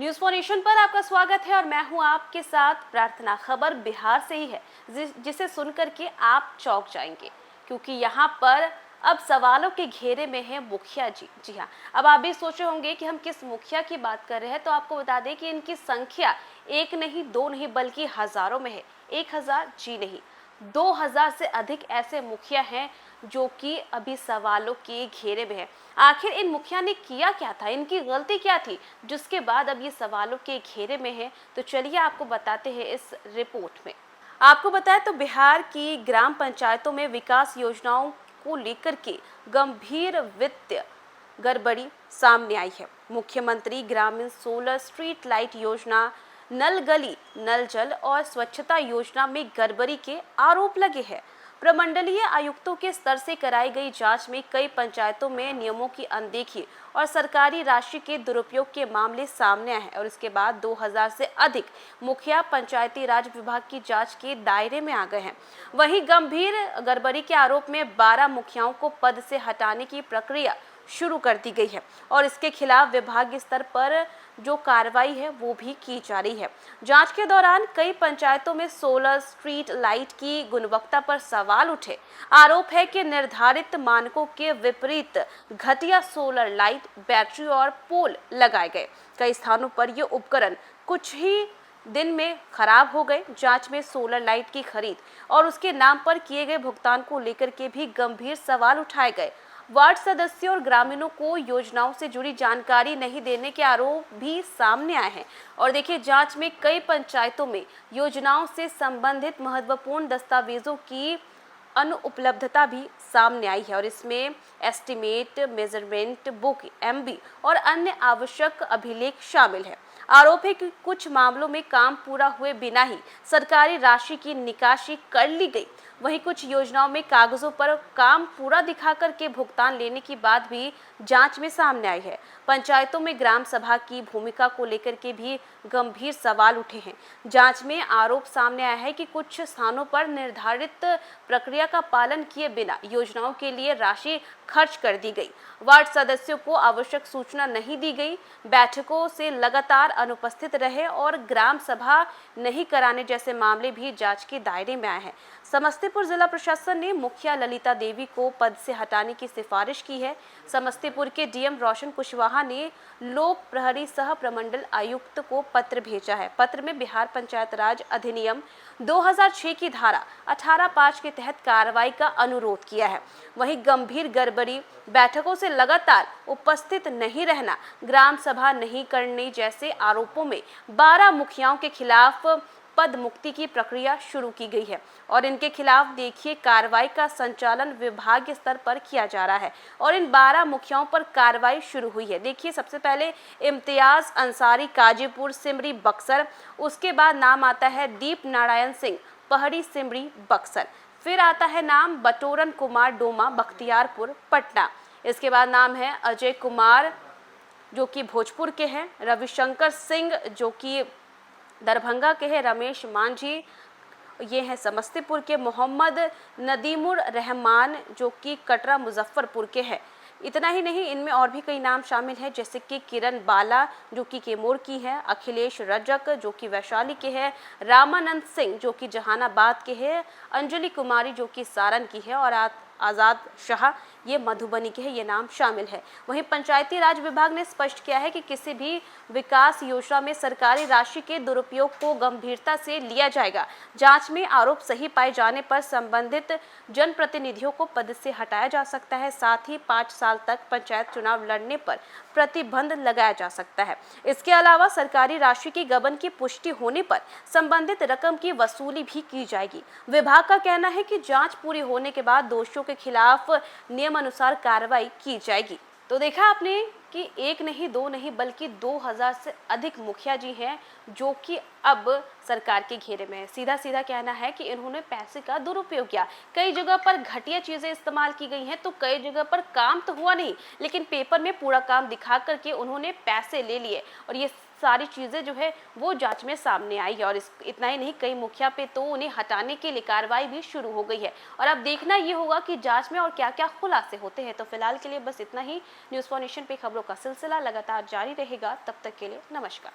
News for nation पर आपका स्वागत है और मैं हूं आपके साथ प्रार्थना। खबर बिहार से ही है जिसे सुनकर के आप चौंक जाएंगे, क्योंकि यहां पर अब सवालों के घेरे में है मुखिया जी। जी हाँ, अब आप भी सोचे होंगे कि हम किस मुखिया की बात कर रहे हैं, तो आपको बता दें कि इनकी संख्या एक नहीं, दो नहीं, बल्कि हजारों में है। 1000 जी नहीं, 2000 से अधिक ऐसे मुखिया हैं जो कि अभी सवालों के घेरे में है। आखिर इन मुखिया ने किया क्या था, इनकी गलती क्या थी, जिसके बाद अब ये सवालों के घेरे में है? तो चलिए आपको बताते हैं इस रिपोर्ट में। आपको बताएं तो बिहार की ग्राम पंचायतों में विकास योजनाओं को लेकर के गंभीर वित्तीय गड़बड़ी सामने आई है। मुख्यमंत्री ग्रामीण सोलर स्ट्रीट लाइट योजना, नल गली नल जल और स्वच्छता योजना में गड़बड़ी के आरोप लगे हैं। प्रमंडलीय आयुक्तों के स्तर से कराई गई जांच में कई पंचायतों में नियमों की अनदेखी और सरकारी राशि के दुरुपयोग के मामले सामने आए हैं और इसके बाद 2000 से अधिक मुखिया पंचायती राज विभाग की जांच के दायरे में आ गए हैं। वहीं गंभीर गड़बड़ी के आरोप में 12 मुखियाओं को पद से हटाने की प्रक्रिया शुरू कर दी गई है और इसके खिलाफ विभागीय स्तर पर जो कार्रवाई है वो भी की जा रही है। जांच के दौरान कई पंचायतों में सोलर स्ट्रीट लाइट की गुणवत्ता पर सवाल उठे। आरोप है कि निर्धारित मानकों के विपरीत घटिया सोलर लाइट, बैटरी और पोल लगाए गए। कई स्थानों पर ये उपकरण कुछ ही दिन में खराब हो गए। जांच में सोलर लाइट की खरीद और उसके नाम पर किए गए भुगतान को लेकर के भी गंभीर सवाल उठाए गए। वार्ड सदस्यों और ग्रामीणों को योजनाओं से जुड़ी जानकारी नहीं देने के आरोप भी सामने आए हैं। और देखिए, जांच में कई पंचायतों में योजनाओं से संबंधित महत्वपूर्ण दस्तावेजों की अनुपलब्धता भी सामने आई है और इसमें एस्टीमेट, मेजरमेंट बुक, एमबी और अन्य आवश्यक अभिलेख शामिल है। आरोप है कि कुछ मामलों में काम पूरा हुए बिना ही सरकारी राशि की निकासी कर ली गई। वहीं कुछ योजनाओं में कागजों पर काम पूरा दिखाकर के भुगतान लेने की बात भी जांच में सामने आई है। पंचायतों में ग्राम सभा की भूमिका को लेकर के भी गंभीर सवाल उठे हैं। जांच में आरोप सामने आया है कि कुछ स्थानों पर निर्धारित प्रक्रिया का पालन किए बिना योजनाओं के लिए राशि खर्च कर दी गई। वार्ड सदस्यों को आवश्यक सूचना नहीं दी गई, बैठकों से लगातार अनुपस्थित रहे और ग्राम सभा नहीं कराने जैसे मामले भी जांच के दायरे में आए हैं। समस्तीपुर जिला प्रशासन ने मुखिया ललिता देवी को पद से हटाने की सिफारिश की है। समस्तीपुर के डीएम रोशन कुशवाहा ने लोक प्रहरी सह प्रमंडल आयुक्त को पत्र भेजा है। पत्र में बिहार पंचायत राज अधिनियम 2006 की धारा 18(5) के तहत कार्रवाई का अनुरोध किया है। वहीं गंभीर गड़बड़ी, बैठकों से लगातार उपस्थित नहीं रहना, ग्राम सभा नहीं करने जैसे आरोपों में 12 मुखियाओं के खिलाफ पद मुक्ति की प्रक्रिया शुरू की गई है और इनके खिलाफ देखिए कार्रवाई का संचालन विभागीय स्तर पर किया जा रहा है और इन 12 मुखियाओं पर कार्रवाई शुरू हुई है। देखिए, सबसे पहले इम्तियाज अंसारी काजीपुर सिमरी बक्सर, उसके बाद नाम आता है दीप नारायण सिंह पहड़ी सिमरी बक्सर, फिर आता है नाम बटोरन कुमार डोमा बख्तियारपुर पटना, इसके बाद नाम है अजय कुमार जो कि भोजपुर के हैं, रविशंकर सिंह जो कि दरभंगा के हैं, रमेश मांझी ये हैं समस्तीपुर के, मोहम्मद नदीमुर रहमान जो कि कटरा मुजफ्फरपुर के हैं। इतना ही नहीं, इनमें और भी कई नाम शामिल हैं, जैसे कि किरण बाला जो कि कैमूर की है, अखिलेश रजक जो कि वैशाली के हैं, रामानंद सिंह जो कि जहानाबाद के हैं, अंजलि कुमारी जो कि सारण की है और आज़ाद शाह ये मधुबनी के हैं, ये नाम शामिल है। वहीं पंचायती राज विभाग ने स्पष्ट किया है कि किसी भी विकास योजना में सरकारी राशि के दुरुपयोग को गंभीरता से लिया जाएगा। जांच में आरोप सही पाए जाने पर संबंधित जनप्रतिनिधियों को पद से हटाया जा सकता है। साथ ही 5 साल तक पंचायत चुनाव लड़ने पर प्रतिबंध लगाया जा सकता है। इसके अलावा सरकारी राशि की गबन की पुष्टि होने पर संबंधित रकम की वसूली भी की जाएगी। विभाग का कहना है कि जांच पूरी होने के बाद दोषियों के खिलाफ नियमानुसार कार्रवाई की जाएगी। तो देखा आपने कि एक नहीं, दो नहीं, बल्कि 2000 से अधिक मुखिया जी हैं जो कि अब सरकार के घेरे में है। सीधा सीधा कहना है कि इन्होंने पैसे का दुरुपयोग किया। कई जगह पर घटिया चीजें इस्तेमाल की गई हैं, तो कई जगह पर काम तो हुआ नहीं, लेकिन पेपर में पूरा काम दिखा करके उन्होंने पैसे ले लिए और ये सारी चीजें जो है वो जांच में सामने आई है। और इतना ही नहीं, कई मुखिया पे तो उन्हें हटाने के लिए कार्रवाई भी शुरू हो गई है और अब देखना ये होगा कि जांच में और क्या क्या खुलासे होते हैं। तो फिलहाल के लिए बस इतना ही। न्यूज़ फॉर नेशन पे खबरों का सिलसिला लगातार जारी रहेगा। तब तक के लिए नमस्कार।